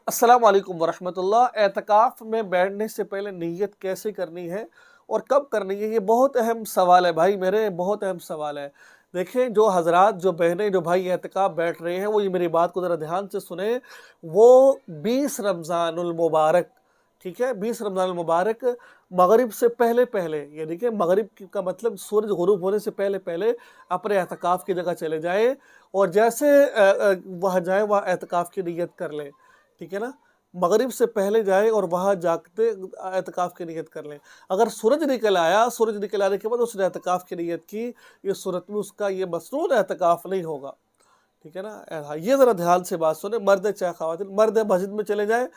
السلام علیکم ورحمۃ اللہ۔ اعتکاف میں بیٹھنے سے پہلے نیت کیسے کرنی ہے اور کب کرنی ہے، یہ بہت اہم سوال ہے بھائی میرے، بہت اہم سوال ہے۔ دیکھیں، جو حضرات، جو بہنیں، جو بھائی اعتکاف بیٹھ رہے ہیں، وہ یہ میری بات کو ذرا دھیان سے سنیں۔ وہ 20 رمضان المبارک، ٹھیک ہے، 20 رمضان المبارک مغرب سے پہلے پہلے، یعنی کہ مغرب کا مطلب سورج غروب ہونے سے پہلے پہلے اپنے اعتکاف کی جگہ چلے جائیں، اور جیسے وہاں جائیں وہاں اعتکاف کی نیت کر لیں، ٹھیک ہے نا۔ مغرب سے پہلے جائیں اور وہاں جاتے اعتکاف کی نیت کر لیں۔ اگر سورج نکل آیا، سورج نکل آنے کے بعد اس نے اعتکاف کی نیت کی، یہ صورت میں اس کا یہ مسنون اعتکاف نہیں ہوگا، ٹھیک ہے نا۔ یہ ذرا دھیان سے بات سنیں، مرد چاہے خواتین، مرد مسجد میں چلے جائیں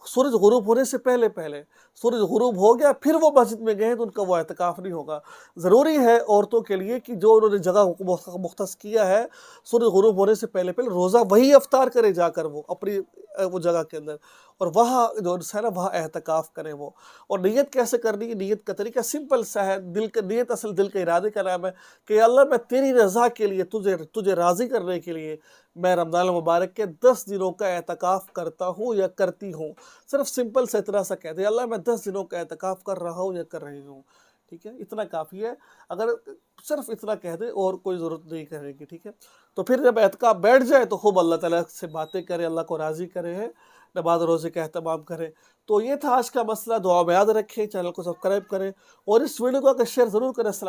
سورج غروب ہونے سے پہلے پہلے، سورج غروب ہو گیا پھر وہ مسجد میں گئے تو ان کا وہ اعتکاف نہیں ہوگا۔ ضروری ہے عورتوں کے لیے کہ جو انہوں نے جگہ مختص کیا ہے، سورج غروب ہونے سے پہلے پہلے روزہ وہی افطار کرے، جا کر وہ اپنی وہ جگہ کے اندر، اور وہاں جو ہے نا وہاں اعتکاف کریں وہ۔ اور نیت کیسے کرنی ہے؟ نیت کا طریقہ سمپل سا ہے، دل کا نیت اصل دل کے ارادے کا نام ہے کہ اللہ میں تیری رضا کے لیے، تجھے راضی کرنے کے لیے میں رمضان المبارک کے 10 دنوں کا اعتکاف کرتا ہوں یا کرتی ہوں۔ صرف سمپل سے اتنا سا کہہ دے، اللہ میں 10 دنوں کا اعتکاف کر رہا ہوں یا کر رہی ہوں، ٹھیک ہے، اتنا کافی ہے۔ اگر صرف اتنا کہہ دے اور کوئی ضرورت نہیں کرے گی، ٹھیک ہے۔ تو پھر جب اعتکاف بیٹھ جائے تو خوب اللہ تعالیٰ سے باتیں کرے، اللہ کو راضی کرے ہے، نماز روزے کا اہتمام کرے۔ تو یہ تھا آج کا مسئلہ، دعا میں یاد رکھیں، چینل کو سبسکرائب کریں اور اس ویڈیو کو شیئر ضرور کریں۔ السلام